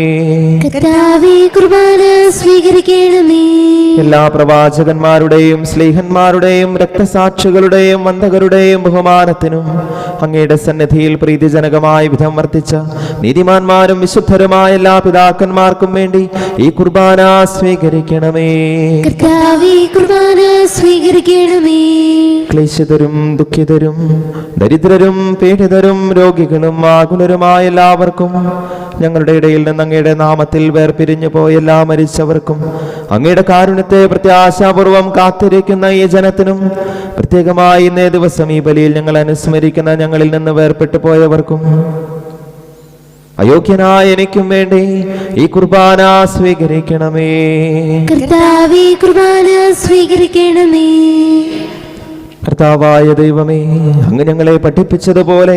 എല്ലാ പ്രവാചകന്മാരുടെയും സ്ലീഹന്മാരുടെയും രക്തസാക്ഷികളുടെയും വന്ദകരുടെയും ബഹുമാനത്തിനും അങ്ങയുടെ സന്നിധിയിൽ പ്രീതിജനകമായ വിധം വർത്തിച്ച നീതിമാന്മാരും വിശുദ്ധരുമായ എല്ലാ പിതാക്കന്മാർക്കും വേണ്ടി ഈ കുർബാന സ്വീകരിക്കണമേ. ക്ലേശിതരും ദുഃഖിതരും ദരിദ്രരും പീഡിതരും രോഗികളും ആകുലരുമായ എല്ലാവർക്കും ഞങ്ങളുടെ ഇടയിൽ നിന്ന് അങ്ങയുടെ നാമത്തിൽ വേർപിരിഞ്ഞു പോയ എല്ലാ മരിച്ചവർക്കും അങ്ങയുടെ കാരുണ്യത്തെ പ്രത്യാശാപൂർവം കാത്തിരിക്കുന്ന ഈ ജനത്തിനും പ്രത്യേകമായി ഇന്നേ ദിവസം ഈ ബലിയിൽ ഞങ്ങൾ അനുസ്മരിക്കുന്ന ഞങ്ങളിൽ നിന്ന് വേർപെട്ടു പോയവർക്കും അയോഗ്യനായ എനിക്കും വേണ്ടി ഈ കുർബാന സ്വീകരിക്കണമേ. കർത്താവായ ദൈവമേ, അങ്ങ് ഞങ്ങളെ പഠിപ്പിച്ചതുപോലെ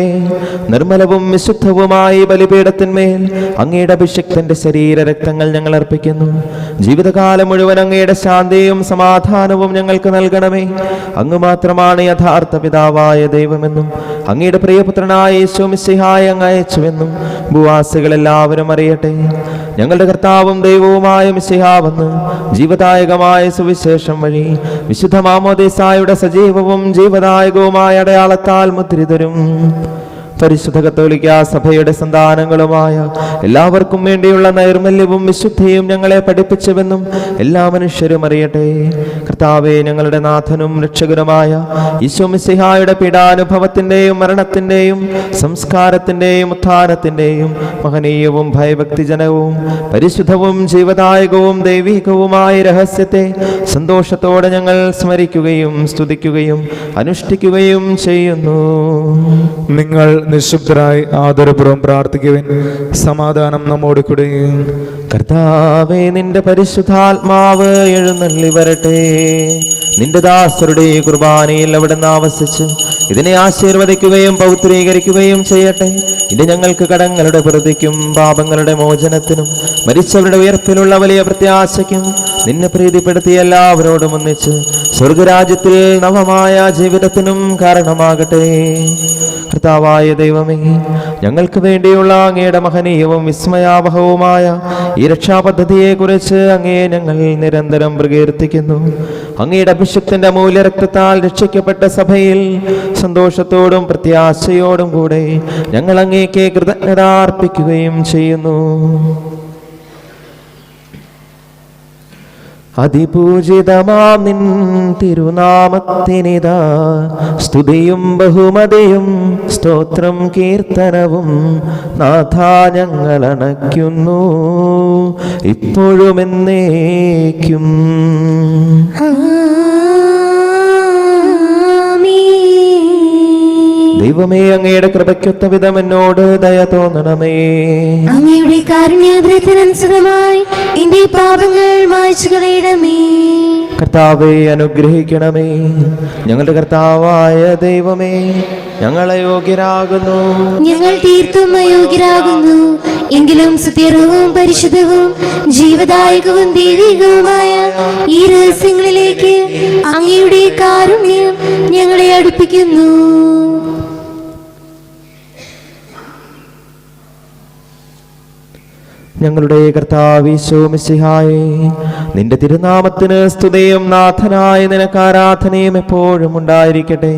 നിർമ്മലവും വിശുദ്ധവുമായി ബലിപീഠത്തിന്മേൽ അങ്ങയുടെ അഭിഷിക്തന്റെ ശരീര രക്തങ്ങൾ ഞങ്ങൾ അർപ്പിക്കുന്നു. ജീവിതകാലം മുഴുവൻ അങ്ങയുടെ ശാന്തിയും സമാധാനവും ഞങ്ങൾക്ക് നൽകണമേ. അങ്ങ് മാത്രമാണ് യഥാർത്ഥ പിതാവായ ദൈവമെന്നും അങ്ങയുടെ പ്രിയപുത്രനായ യേശു മിശിഹായെ അങ്ങ് അയച്ചുവെന്നും ഭൂവാസികളെല്ലാവരും അറിയട്ടെ. ഞങ്ങളുടെ കർത്താവും ദൈവവുമായ മിശിഹാ വന്ന് ജീവദായകമായ സുവിശേഷം വഴി വിശുദ്ധ മാമോദീസായുടെ സജീവവും ജീവദായകവുമായ അടയാളത്താൽ മുദ്രിതരും പരിശുദ്ധ കത്തോലിക്ക സഭയുടെ സന്താനങ്ങളുമായ എല്ലാവർക്കും വേണ്ടിയുള്ള നൈർമല്യവും വിശുദ്ധിയും ഞങ്ങളെ പഠിപ്പിച്ചുവെന്നും എല്ലാ മനുഷ്യരും അറിയട്ടെ. കർത്താവേ, ഞങ്ങളുടെ നാഥനും രക്ഷകനുമായ ഈശോ മിശിഹായുടെ പീഡാനുഭവത്തിന്റെയും മരണത്തിന്റെയും സംസ്കാരത്തിന്റെയും ഉത്ഥാനത്തിന്റെയും മഹനീയവും ഭയഭക്തിജനകവും പരിശുദ്ധവും ജീവദായകവും ദൈവികവുമായ രഹസ്യത്തെ സന്തോഷത്തോടെ ഞങ്ങൾ സ്മരിക്കുകയും സ്തുതിക്കുകയും അനുഷ്ഠിക്കുകയും ചെയ്യുന്നു. നിങ്ങൾ നിശബ്ദരായി ആദരപൂർവ്വം പ്രാർത്ഥിക്കുവിൻ. സമാധാനം നമ്മോട് കൂടെ. കർത്താവേ, നിന്റെ പരിശുദ്ധാത്മാവ് എഴുന്നള്ളി വരട്ടെ. നിന്റെ ദാസരുടെ കുർബാനയിൽ അവിടുന്ന് ആവസിച്ച് ഇതിനെ ആശീർവദിക്കുകയും പൗത്രീകരിക്കുകയും ചെയ്യട്ടെ. ഇത് ഞങ്ങൾക്ക് കടങ്ങളുടെ പ്രതിക്കും പാപങ്ങളുടെ മോചനത്തിനും മരിച്ചവരുടെ ഉയർപ്പിലുള്ള വലിയ പ്രത്യാശയ്ക്കും നിന്നെ പ്രീതിപ്പെടുത്തിയ എല്ലാവരോടും ഒന്നിച്ച് സ്വർഗരാജ്യത്തിൽ നവമായ ജീവിതത്തിനും കാരണമാകട്ടെ. കർത്താവായ ദൈവമേ, ഞങ്ങൾക്ക് വേണ്ടിയുള്ള അങ്ങയുടെ മഹനീയവും വിസ്മയാവഹവുമായ ഈ രക്ഷാപദ്ധതിയെക്കുറിച്ച് അങ്ങയെ ഞങ്ങൾ നിരന്തരം പ്രകീർത്തിക്കുന്നു. അങ്ങയുടെ അഭിഷിക്തന്റെ മൂല്യരക്തത്താൽ രക്ഷിക്കപ്പെട്ട സഭയിൽ സന്തോഷത്തോടും പ്രത്യാശയോടും കൂടെ ഞങ്ങൾ അങ്ങേക്ക് കൃതജ്ഞത അർപ്പിക്കുകയും ചെയ്യുന്നു. അതിപൂജിതമാം നിൻ തിരുനാമത്തിനിതാ സ്തുതിയും ബഹുമതിയും സ്തോത്രം കീർത്തനവും നാഥാ ഞങ്ങൾ അണയ്ക്കുന്നു ഇപ്പോഴും എന്നേക്കും. ദൈവമേ, അങ്ങയുടെ കൃപയ്ക്കൊത്ത വിധം എന്നോട് ദയ തോന്നണമേ. അങ്ങയുടെ കാരുണ്യാദ്രത്തിനനുസൃതമായി എന്റെ പാപങ്ങൾ മായ്ച്ചു കളയണമേ. കർത്താവേ, അനുഗ്രഹിക്കണമേ. ഞങ്ങളുടെ കർത്താവായ ദൈവമേ, ഞങ്ങൾ അയോഗ്യരാകുന്നു. ഞങ്ങൾ തീർത്തും അയോഗ്യരാകുന്നു. എങ്കിലും സുത്യർഹവും പരിശുദ്ധവും ജീവദായകവും ദൈവികവുമായ ഈ രഹസ്യങ്ങളിലേക്ക് അങ്ങയുടെ കാരുണ്യം ഞങ്ങളെ അടുപ്പിക്കുന്നു. ഞങ്ങളുടെ കർത്താവ് ഈശോ മിശിഹായേ, നിന്റെ തിരുനാമത്തിന് സ്തുതിയും നാഥനായ നിനക്ക് ആരാധനയും എപ്പോഴും ഉണ്ടായിരിക്കട്ടെ.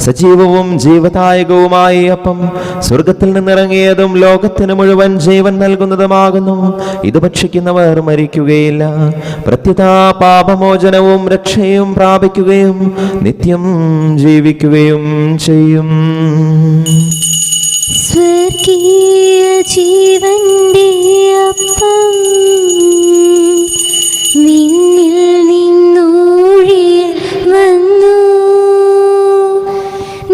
സജീവവും ജീവദായകവുമായ അപ്പം സ്വർഗത്തിൽ നിന്നിറങ്ങിയതും ലോകത്തിന് മുഴുവൻ ജീവൻ നൽകുന്നതുമാകുന്നു. ഇത് ഭക്ഷിക്കുന്നവർ മരിക്കുകയില്ല, പ്രത്യുത പാപമോചനവും രക്ഷയും പ്രാപിക്കുകയും നിത്യം ജീവിക്കുകയും ചെയ്യും. സ്വർഗീയ ജീവന്റെ അപ്പം നിന്നിൽ നിന്നൂഴി വന്നു.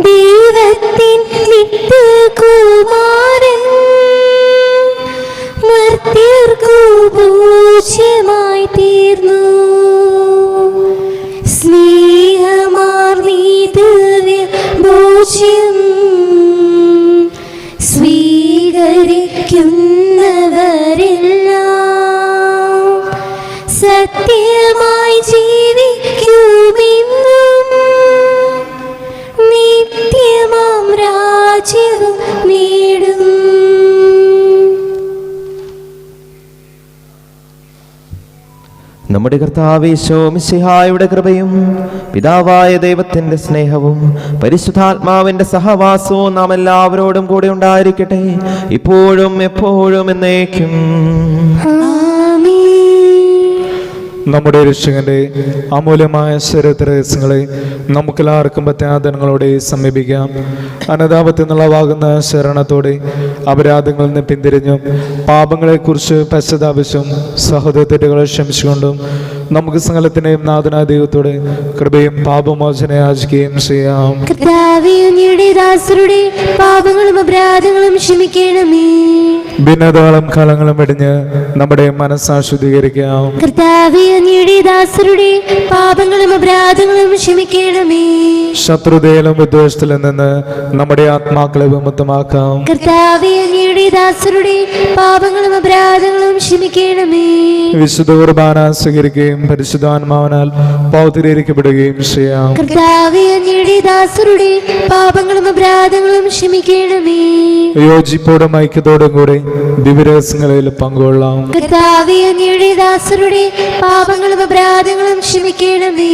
ദൈവത്തിൻ നിത്യകുമാരൻ മർത്യർക്കു പൂജ്യമായി തീർന്നു. സ്നേഹമാർന്നീ ദിവ്യ ഭോജ്യം സ്വീകരിക്കുന്നവരെല്ലാം സത്യമായി ജീവിക്കുമെന്നും നിത്യമാം രാജ്യവും നേടും. നമ്മുടെ കർത്താവ് ഈശോ മിശിഹായുടെ കൃപയും പിതാവായ ദൈവത്തിന്റെ സ്നേഹവും പരിശുദ്ധാത്മാവിന്റെ സഹവാസവും നാം എല്ലാവരോടും കൂടെ ഉണ്ടായിരിക്കട്ടെ, ഇപ്പോഴും എപ്പോഴും എന്നേക്കും. നമ്മുടെ രക്ഷകന്റെ അമൂല്യമായ ശരീരരഹസ്യങ്ങളെ നമുക്കെല്ലാവർക്കും പ്രത്യാദനങ്ങളോടെ സമീപിക്കാം. അനതാപത്തിൽ നിന്നുള്ളവാകുന്ന ശരണത്തോടെ അപരാധങ്ങളിൽ നിന്ന് പിന്തിരിഞ്ഞും പാപങ്ങളെക്കുറിച്ച് പശ്ചാത്താപിച്ചും സഹോദരത്തെറ്റുകളെ ക്ഷമിച്ചുകൊണ്ടും നമുക്ക് സകലത്തിന്റെയും നാഥനായ ദൈവത്തോടെ കൃപയും പാപമോചന യാചിക്കുകയും ചെയ്യാം. കർത്താവേ, അങ്ങയുടെ ദാസരുടെ പാപങ്ങളും അപരാധങ്ങളും ക്ഷമിക്കണമേ. ഭിന്നതകളും കളങ്ങളും വെടിഞ്ഞ് നമ്മുടെ മനസ്സാ ശുദ്ധീകരിക്കാം. കർത്താവേ, അങ്ങയുടെ ദാസരുടെ പാപങ്ങളും അപരാധങ്ങളും ക്ഷമിക്കണമേ. ശത്രുതയിലും വിദ്വേഷത്തിലും നിന്ന് നമ്മുടെ ആത്മാക്കളെ വിമുക്തമാക്കാം. കർത്താവേ, അങ്ങയുടെ ദാസരുടെ പാപങ്ങളും അപരാധങ്ങളും ക്ഷമിക്കണമേ. വിശുദ്ധ കുർബാന സ്വീകരിക്കുകയും പരിശുദ്ധാത്മാവിനാൽ പൗത്രീകരിക്കപ്പെടുകയും ചെയ്യാം. കർത്താവേ, അങ്ങയുടെ ദാസരുടെ പാപങ്ങളും അപരാധങ്ങളും ക്ഷമിക്കണമേ. യോജിപ്പോടും ഐക്യത്തോടും കൂടെ ദിവ്യരഹസ്യങ്ങളിൽ പങ്കുകൊള്ളാം. കർത്താവേ, അങ്ങയുടെ ദാസരുടെ പാപങ്ങളും അപരാധങ്ങളും ക്ഷമിക്കണമേ.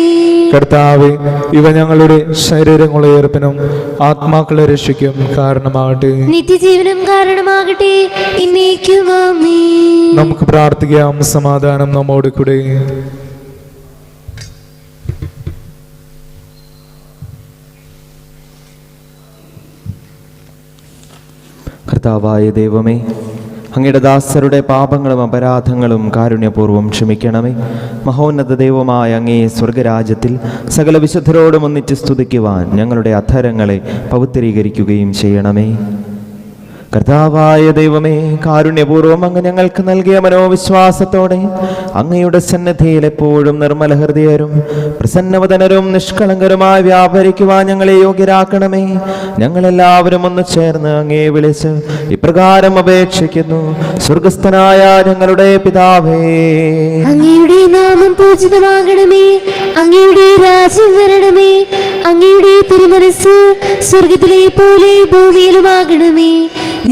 കർത്താവേ, ഇവ ഞങ്ങളുടെ ശരീരങ്ങളുടെ ഉയർപ്പിനും ആത്മാക്കളെ രക്ഷിക്കും കാരണമാകട്ടെ. നിത്യജീവനം കാരണമാകട്ടെ. എന്നേക്കും ആമേൻ. നമുക്ക് പ്രാർത്ഥിക്കാം. സമാധാനം നമ്മോട് കൂടെ. കർത്താവായ ദൈവമേ, അങ്ങയുടെ ദാസരുടെ പാപങ്ങളും അപരാധങ്ങളും കാരുണ്യപൂർവ്വം ക്ഷമിക്കണമേ. മഹോന്നത ദൈവമായ അങ്ങേ സ്വർഗരാജ്യത്തിൽ സകല വിശുദ്ധരോടും ഒന്നിച്ച് സ്തുതിക്കുവാൻ ഞങ്ങളുടെ അധരങ്ങളെ പവിത്രീകരിക്കുകയും ചെയ്യണമേ. കർത്താവായ ദൈവമേ, കാരുണ്യപൂർവ്വം അങ്ങ് ഞങ്ങൾക്ക് നൽകിയ മനോവിശ്വാസത്തോടെ അങ്ങയുടെ സന്നിധിയിൽ എപ്പോഴും നിർമ്മല ഹൃദയരും പ്രസന്നവദനരും നിഷ്കളങ്കരുമായി വ്യാപരിക്കുവാൻ ഞങ്ങളെ യോഗ്യരാക്കണമേ. ഞങ്ങളെല്ലാവരും ഒന്ന് ചേർന്ന് അങ്ങേ വിളിച്ച് ഇപ്രകാരം അപേക്ഷിക്കുന്നു. സ്വർഗസ്ഥനായ ഞങ്ങളുടെ പിതാവേ, അങ്ങയുടെ നാമം പൂജിതമാകണമേ. അങ്ങയുടെ രാജ്യം വരണമേ. അങ്ങയുടെ തിരുമനസ്സ് സ്വർഗത്തിലെ പോലെ ഭൂമിയിലുമാകണമേ.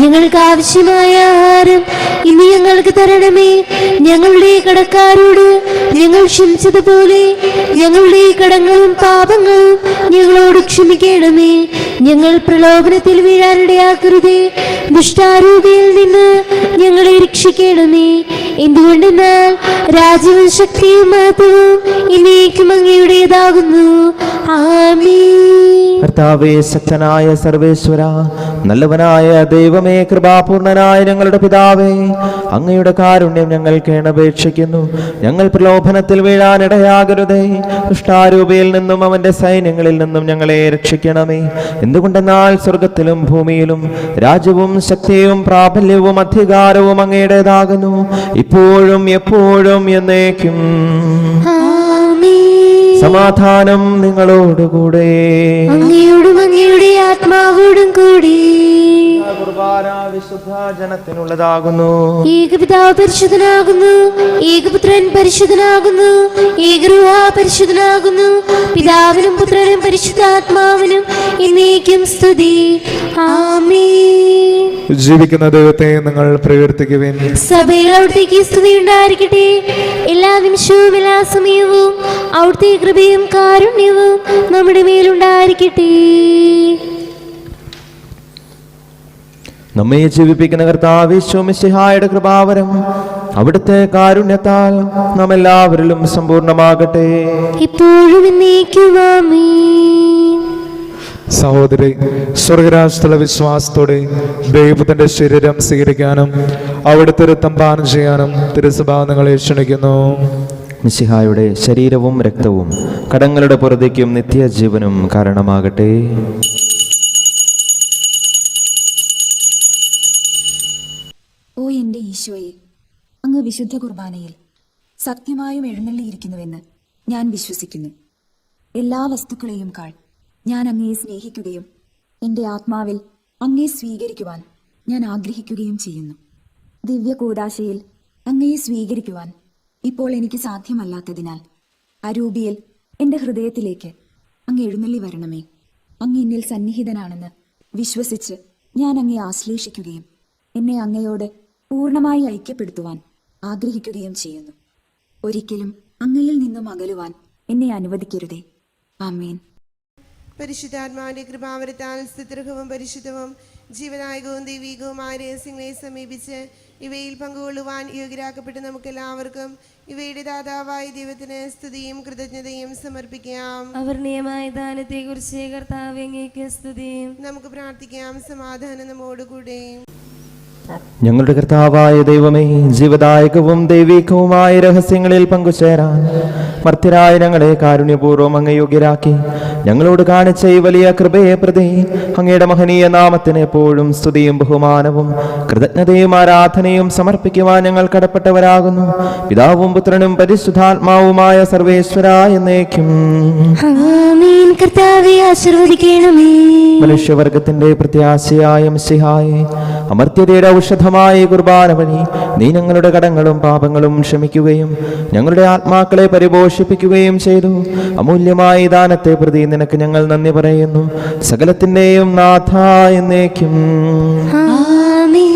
ഞങ്ങൾക്ക് ആവശ്യമായ ആഹാരം ഇനി ഞങ്ങൾക്ക് തരണമേ. ഞങ്ങളുടെ കടക്കാരോട് ഞങ്ങൾ ക്ഷമിച്ചതുപോലെ ഞങ്ങളുടെ കടങ്ങളും പാപങ്ങളും ഞങ്ങളോട് ക്ഷമിക്കണമേ. ഞങ്ങൾ പ്രലോഭനത്തിൽ വീഴാനിടയാക്കരുതേ. ദുഷ്ടാരൂപിയിൽ നിന്ന് ഞങ്ങളെ രക്ഷിക്കണമേ. എന്തുകൊണ്ടെന്നാൽ രാജ്യവും ശക്തിയും മഹത്വവും എന്നേക്കും അങ്ങയുടേതാകുന്നു. ആമേൻ. കർത്താവേ, ശക്തനായ സർവേശ്വര, നല്ലവനായ ദൈവമേ, കൃപാപൂർണനായ ഞങ്ങളുടെ പിതാവേ, അങ്ങയുടെ കാരുണ്യം ഞങ്ങൾ കേണപേക്ഷിക്കുന്നു. ഞങ്ങൾ പ്രലോഭനത്തിൽ വീഴാനിടയാകരുതേ. ദുഷ്ടാരൂപിയിൽ നിന്നും അവന്റെ സൈന്യങ്ങളിൽ നിന്നും ഞങ്ങളെ രക്ഷിക്കണമേ. എന്തുകൊണ്ടെന്നാൽ സ്വർഗത്തിലും ഭൂമിയിലും രാജ്യവും ശക്തിയും പ്രാബല്യവും അധികാരവും അങ്ങയുടേതാകുന്നു, ഇപ്പോഴും എപ്പോഴും എന്നേക്കും. സമാധാനം നിങ്ങളോടുകൂടെ. അങ്ങയോടും അങ്ങയുടെ ആത്മാവോടും കൂടി. കുർബാന വിശുദ്ധ ജനത്തിനുള്ളതാകുന്നു. ഏകപിതാവ് പരിശുദ്ധനാകുന്നു. ഏകപുത്രൻ പരിശുദ്ധനാകുന്നു. ഏകരൂഹ പരിശുദ്ധനാകുന്നു. പിതാവിനും പുത്രനും പരിശുദ്ധാത്മാവിനും എന്നേക്കും സ്തുതി. ആമേൻ. ജീവിക്കുന്ന ദൈവത്തെ നിങ്ങൾ പ്രകീർത്തിക്കുവിൻ. സഭയിൽ അവിടുത്തേക്ക് സ്തുതി ഉണ്ടായിരിക്കട്ടെ. എല്ലാ നിമിഷവും എല്ലാ സമയവും അവിടുത്തെ കൃപയും കാരുണ്യവും നമ്മുടെ മേലുണ്ടായിരിക്കട്ടെ. നമ്മെ ജീവിപ്പിക്കുന്ന കർത്താവ് യേശു മിശിഹായുടെ കൃപാവരം അവിടുത്തെ കാരുണ്യത്താൽ നാം എല്ലാവരിലും സമ്പൂർണ്ണമാകട്ടെ. ഇപ്പോഴും എന്നേക്കും ആമേൻ. സഹോദരി, സ്വർഗരാജ്യത്തുള്ള വിശ്വാസത്തോടെ ദൈവത്തിന്റെ ശരീരം സ്വീകരിക്കാനും അവിടുത്തെ രക്തം പാനം ചെയ്യാനും തിരുസഭ നിങ്ങളെ ക്ഷണിക്കുന്നു. മിശിഹായുടെ ശരീരവും രക്തവും കടങ്ങളുടെ പുറത്തേക്കും നിത്യജീവനും കാരണമാകട്ടെ. ഓ എൻ്റെ ഈശോയെ, അങ്ങ് വിശുദ്ധ കുർബാനയിൽ സത്യമായും എഴുന്നള്ളിയിരിക്കുന്നുവെന്ന് ഞാൻ വിശ്വസിക്കുന്നു. എല്ലാ വസ്തുക്കളെയും കാൾ ഞാൻ അങ്ങയെ സ്നേഹിക്കുകയും എൻ്റെ ആത്മാവിൽ അങ്ങയെ സ്വീകരിക്കുവാൻ ഞാൻ ആഗ്രഹിക്കുകയും ചെയ്യുന്നു. ദിവ്യ കൂദാശയിൽ അങ്ങയെ സ്വീകരിക്കുവാൻ ഇപ്പോൾ എനിക്ക് സാധ്യമല്ലാത്തതിനാൽ അരൂപിയിൽ എൻ്റെ ഹൃദയത്തിലേക്ക് അങ്ങ് എഴുന്നള്ളി വരണമേ. അങ്ങ് എന്നിൽ സന്നിഹിതനാണെന്ന് വിശ്വസിച്ച് ഞാൻ അങ്ങയെ ആശ്ലേഷിക്കുകയും എന്നെ അങ്ങയോട് പൂർണ്ണമായി ഐക്യപ്പെടുത്തുവാൻ ആഗ്രഹിക്കുകയും ചെയ്യുന്നു. ഒരിക്കലും അങ്ങയിൽ നിന്നും അകലുവാൻ എന്നെ അനുവദിക്കരുതേ. ആമേൻ. പരിശുദ്ധാത്മാവിന്റെ കൃപാവരത്താൽ സ്തുത്യർഹവും പരിശുദ്ധവും ജീവനായകവും ദൈവികവുമായ രഹസ്യങ്ങളെ സമീപിച്ച് ഇവയിൽ പങ്കുകൊള്ളുവാൻ യോഗ്യരാക്കപ്പെട്ട് നമുക്കെല്ലാവർക്കും ഇവയുടെ ദാതാവായ ദൈവത്തിന് സ്തുതിയും കൃതജ്ഞതയും സമർപ്പിക്കാം. അവർണീയമായ ദാനത്തെക്കുറിച്ച് കർത്താവേ അങ്ങേക്ക് സ്തുതിയും. നമുക്ക് പ്രാർത്ഥിക്കാം. സമാധാനം നമ്മോടുകൂടെ. ഞങ്ങളുടെ കർത്താവായ ദൈവമേ, ജീവദായകവും ദൈവികവുമായ രഹസ്യങ്ങളിൽ പങ്കുചേരാൻ മർത്യരായ ഞങ്ങളെ കാരുണ്യപൂർവ്വം അങ്ങ് യോഗ്യരാക്കി ഞങ്ങളോട് കാണിച്ച ഈ വലിയ കൃപയെ പ്രതി അങ്ങയുടെ മഹനീയ നാമത്തിന് എപ്പോഴും സ്തുതിയും ബഹുമാനവും കൃതജ്ഞതയും ആരാധനയും സമർപ്പിക്കുവാൻ ഞങ്ങൾ കടപ്പെട്ടവരാകുന്നു. പിതാവും പുത്രനും പരിശുദ്ധാത്മാവുമായ സർവേശ്വരായ എന്നേക്കും ആമേൻ. കർത്താവേ ആശീർവദിക്കണമേ. മനുഷ്യവർഗത്തിന്റെ പ്രത്യാശയായ മിശിഹായേ, അമർത്യതയുടെ ഔഷധമായ ഈ കുർബാന വഴി നീ ഞങ്ങളുടെ കടങ്ങളും പാപങ്ങളും ക്ഷമിക്കുകയും ഞങ്ങളുടെ ആത്മാക്കളെ പരിപോഷിപ്പിക്കുകയും ചെയ്തു. അമൂല്യമായ ഈ ദാനത്തെ പ്രതി നിനക്ക് ഞങ്ങൾ നന്ദി പറയുന്നു. സകലത്തിന്റെയും നാഥ എന്നേക്കും ആമേൻ.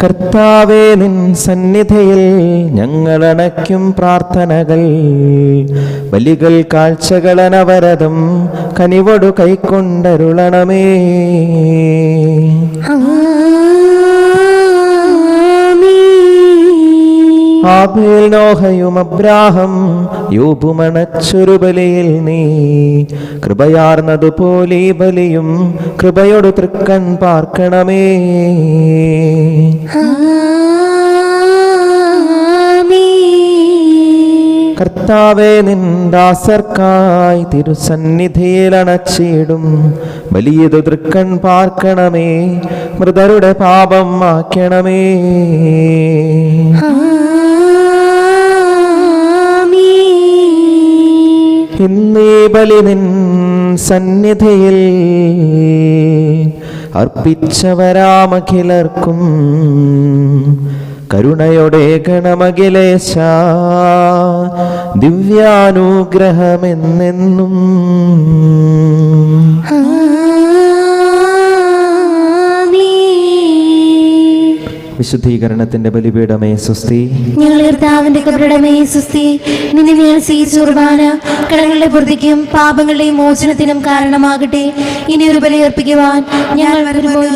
കർത്താവേ, നിൻ സന്നിധിയിൽ ഞങ്ങളണയ്ക്കും പ്രാർത്ഥനകൾ ബലികൾ കാഴ്ചകൾ അനവരതം കനിവൊടു കൈക്കൊണ്ടരുളണമേ. ആബേൽ, നോഹയും അബ്രാഹം യോബുമണച്ചൊരു ബലിയിൽ നീ കൃപയാർന്നതുപോലെ ഈ ബലിയും കൃപയോട് തൃക്കൺ പാർക്കണമേ. കർത്താവേ, നിൻ ദാസർക്കായി തിരുസന്നിധിയിൽ അണച്ചിടും വലിയത് തൃക്കൺ പാർക്കണമേ. മൃതരുടെ പാപം മാക്കണമേ. ഇന്നീ ബലി നിൻ സന്നിധിയിൽ അർപ്പിച്ചവരാമഖിലർക്കും കരുണയോടെ ഗണമഖിലേശ ദിവ്യാനുഗ്രഹമെന്നെന്നും. വിശുദ്ധീകരണത്തിന്റെ ബലിപീഠമേ സുസ്തി. ഞങ്ങൾ കർത്താവിന്റെ കബറിടമേ സുസ്തി. നിന്നെ ഞങ്ങൾ സ്വീകരിച്ച കുർബാന കടങ്ങളുടെ പൂർത്തിക്കും പാപങ്ങളുടെയും മോചനത്തിനും കാരണമാകട്ടെ. ഇനി ഒരു ബലി അർപ്പിക്കുവാൻ ഞങ്ങൾ വരുമ്പോൾ